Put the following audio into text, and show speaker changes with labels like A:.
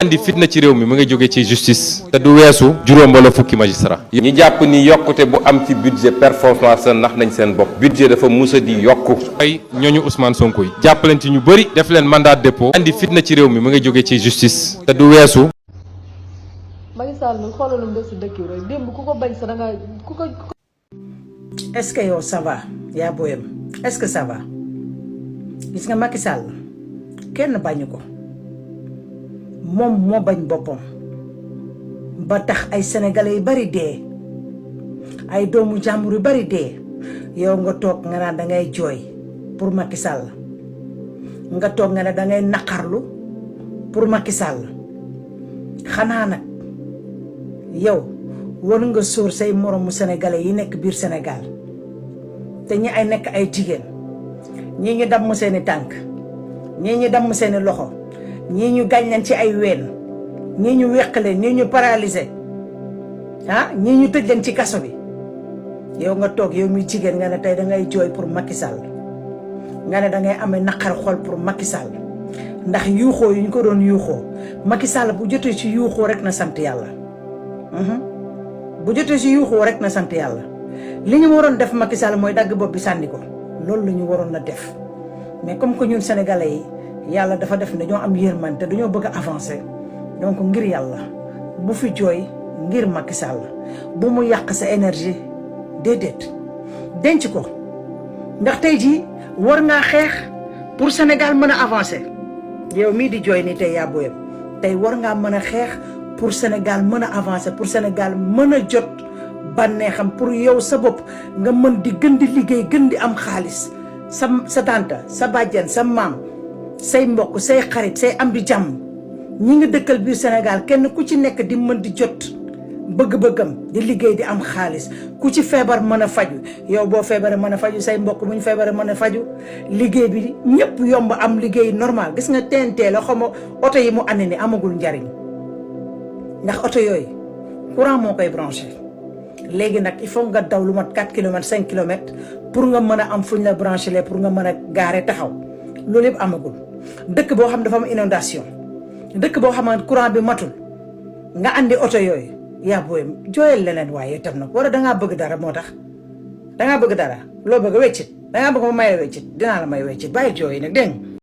A: andi fitna ci réew mi mu nga jóge ci justice te du weesu juróom wala fukki magistrat ñi jàpp ni yokkute bu am ci budget performance nax nañ seen bopp budget dafa musa di yokku ay ñooñu Ousmane Sonko yi jàpp leen ci ñu bëri def leen mandat de dépôt andi fitna ci réew mi mu nga jóge ci justice te du weesu
B: Macky Sall nag xoolalam des si dëkk bi rek démb ku ko bañ sa da nga ku ko
C: est-ce que yow ça va yaa booyam est-ce que ça va gis nga Macky Sall kenn bañu ko moom moo bañ boppam ba tax ay sénégalais yu bari dee ay doomu jàmbur yu bari dee yow nga toog nga naan dangay jooy pour Macky Sall nga toog nga ne dangay naqarlu pour Macky Sall xanaa nag yow war nga sóor say moromu sénégalais yi nekk biir Sénégal te ñi ay nekk ay jigéen ñii ñu damm seeni tànk ñii ñu damm seeni loxo ñii ñu gaañ leen ci ay ween ñii ñu weq leen ñii ñu paralysé ñii ñu tëj leen ci kaso bi yow nga toog yow muy jigéen nga ne tey dangay jooy pour Macky Sall nga ne dangay amee naqar xol pour Macky Sall ndax yuuxoo yu ñu ko doon yuuxoo Macky Sall bu jotee ci yuuxoo rek na sant yàlla bu jotee ci yuuxoo rek na sant yàlla li ñu waroon def Macky Sall mooy dagg bopp bi sànni ko loolu la ñu waroon na def mais comme que ñun sénégalais yi yàlla dafa def ne dañoo am yërmande te dañoo bëgg a avancer donc ngir yàlla bu fi jooy ngir Macky Sall bu mu yàq sa énergie déedéet denc ko ndax tey jii war ngaa xeex pour Sénégal mën a avancer yow mii di jooy ni tey yaa booyam tey war ngaa mën a xeex pour Sénégal mën a avancer pour Sénégal mën a jot bànneexam pour yow sa bopp nga mën di gën di liggéey gën di am xaalis sa tante sa bàjjen sa maam say mbokk say xarit say am di jàmm ñi nga dëkkal biir Sénégal kenn ku ci nekk di mën di jot bëgg-bëggam di liggéey di am xaalis ku ci feebar mën a faju yow boo feebaree mën a faju say mbokk bu ñu feebaree mën a faju liggéey bi ñëpp yomb am liggéey normal gis nga TNT la xama oto yi mu andi ni amagul njariñ ndax oto yooyu courant moo koy branché léegi nag il faut nga daw lu mat 4 kilomètres 5 kilomètres pour nga mën a am fuñ la branché lee pour nga mën a gaare taxaw loolu yëpp amagul dëkk boo xam dafa am inondation dëkk boo xam ne courant bi matul nga andi oto yooyu yaa booyam jooyal leneen waaye itam nag wala dangaa bëgg dara moo tax dangaa bëgg dara loo bëgg weccit dangaa bëgg ma maye weccit dinaa la may weccit bàyyi jooyi nag dégg